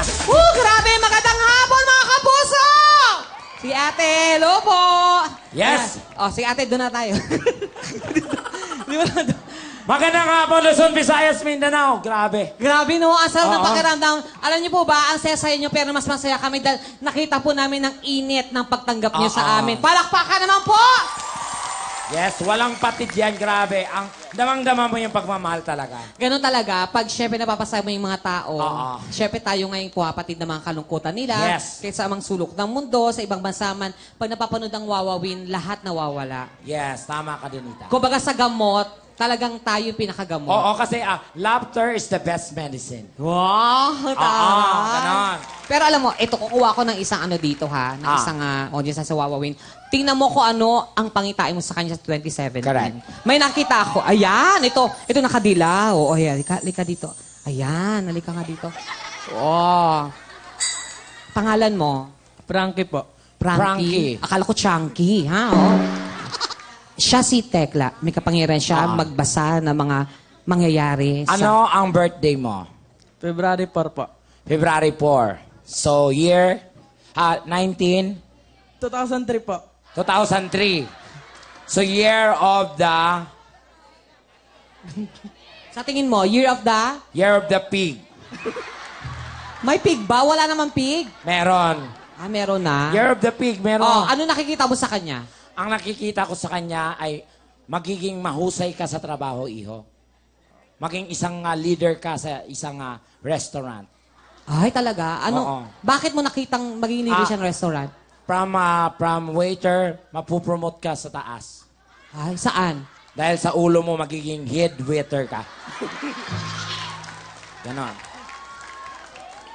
Grabe! Magandang hapon, mga kapuso! Si ate, hello po! Yes! Si ate, doon na tayo. Di ba na doon? Magandang hapon, Luzon, Visayas, Mindanao. Grabe. Grabe no, ang sarap ng Oo. pakiramdam. Alam niyo po ba, ang saya-saya niyo pero mas masaya kami dahil nakita po namin ang init ng pagtanggap niyo sa amin. Palakpakan naman po! Yes, walang patid yan. Grabe. Ang damang-dama mo yung pagmamahal talaga. Ganun talaga, pag syempre napapasaya mo yung mga tao, Oo. syempre tayo ngayon puwapatid ng mga kalungkutan nila, Yes. kaysa amang sulok ng mundo, sa ibang bansa man, pag napapanood ang wawawin, lahat nawawala. Yes, tama ka din, Ita. Kumbaga sa gamot, talagang tayo yung pinakagamot. Oo, kasi laughter is the best medicine. Wow! Oo, ganon. Pero alam mo, ito, kukuha ko ng isang ano dito ha, ng isang audience sa Wawawin. Tingnan mo kung ano ang pangitain mo sa kanya sa 2017. Correct. May nakita ako. Ayan, ito nakadilaw. O, ayan, lika dito. Ayan, halika nga dito. Oh. Pangalan mo? Frankie po. Frankie. Akala ko Chunky, ha? Oh. Siya si Tekla. May kapangyarihan siya magbasa ng mga mangyayari. Ano ang birthday mo? February 4 po. February 4. So, year 19? 2003 po. 2003. So, year of the... Sa tingin mo, Year of the... Year of the pig. May pig ba? Wala namang pig. Meron. Meron na. Year of the pig, meron. Ano nakikita mo sa kanya? Ang nakikita ko sa kanya ay magiging mahusay ka sa trabaho, iho. Maging isang leader ka sa isang restaurant. Ay, talaga? Ano? Oo. Bakit mo nakitang magiging leader siya ng restaurant? From waiter, mapupromote ka sa taas. Ay, saan? Dahil sa ulo mo, magiging head waiter ka. Ganon.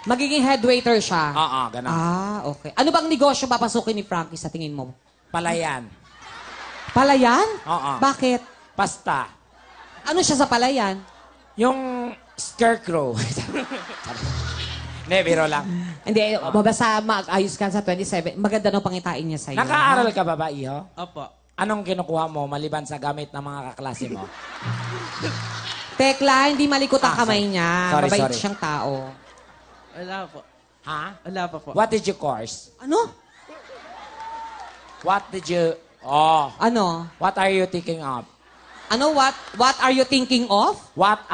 Magiging head waiter siya? Oo, ganon. Okay. Ano bang negosyo papasukin ni Frankie sa tingin mo? Palayan. Palayan? Oo. Bakit? Pasta. Ano siya sa palayan? Yung scarecrow. Hindi, biro lang. Hindi, mabasa mag-ayos ka sa 27. Maganda no pangitain niya sa'yo. Nakaaral ka ba ba, iho? Opo. Anong kinukuha mo maliban sa gamit ng mga kaklase mo? Tekla, hindi malikot ang kamay niya. Sorry. Mabait siyang tao. Wala po. Ha? Wala pa po. What did you course? Ano? What did you... Ano? What are you thinking of? Ano? What are you thinking of? What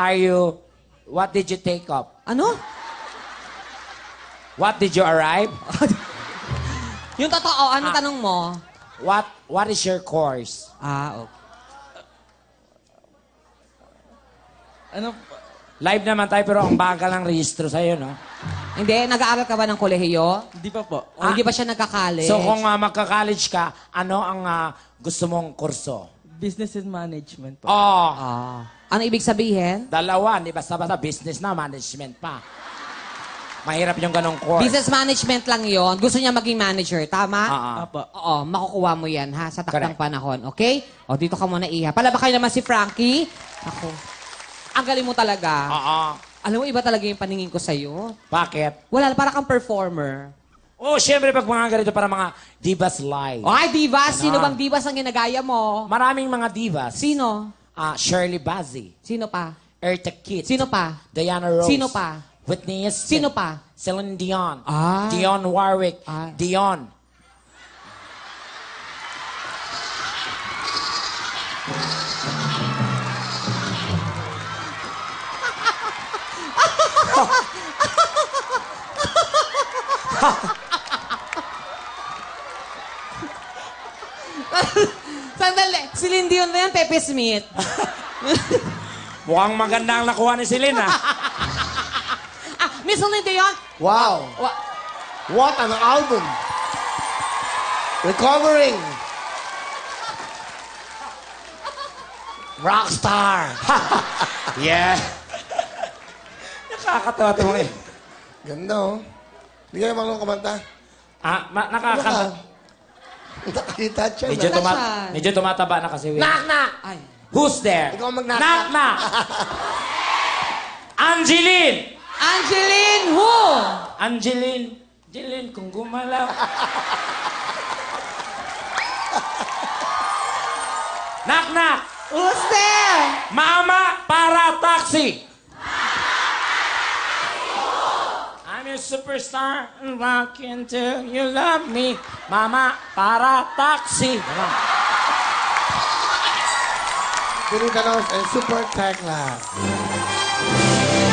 did you take up? Ano? What did you arrive? Yung totoo, ano tanong mo? What is your course? Okay. Ano? Live naman tayo pero ang bagal ng registro sa'yo, no? Hindi, nag-aaral ka ba ng kolehiyo? Hindi pa po. O hindi ba siya nagka-college? So kung magka-college ka, ano ang gusto mong kurso? Business and management po. Ano ibig sabihin? Dalawa, di basta-basta business na, management pa. Mahirap yung ganong course. Business management lang yon. Gusto niya maging manager, tama? Opo. Oo, makukuha mo yan, ha? Sa takdang Correct. panahon, okay? O, dito ka muna, Iha. Palabakay naman si Frankie. Ako. Ang galing mo talaga. Alam mo, iba talaga yung paningin ko sa'yo. Bakit? Wala, para kang performer. Siyempre pag mga ganito para mga divas live. Ay, divas! Sino Ano? bang divas ang ginagaya mo? Maraming mga divas. Sino? Shirley Bassey, Sino pa? Eartha Kitt, Sino pa? Diana Rose, Sino pa? Whitney Houston, Sino pa? Celine Dion, Ah. Dionne Warwick, Ah. Dion. Sandali. Si Lindy yun na yan, Pepe Smith. Mukhang maganda ang nakuha ni Celine, Miss Lindy yun? Wow! What an album! Recovering! Rockstar! Yeah. Nakakatawa ito mo eh. Ganda, oh. Hindi kayo marunong kumanta. Nakakita siya. Medyo tumataba na kasi. Knock! Ay. Who's there? Ikaw ang mag-knock. Knock! Angeline! Angeline who? Angeline, kung gumalaw. Knock! Who's there? Mama, para taxi! I'm you're a superstar. Rock until you love me. Mama, para taxi. Diba? Pinitanos and Super Tech Class.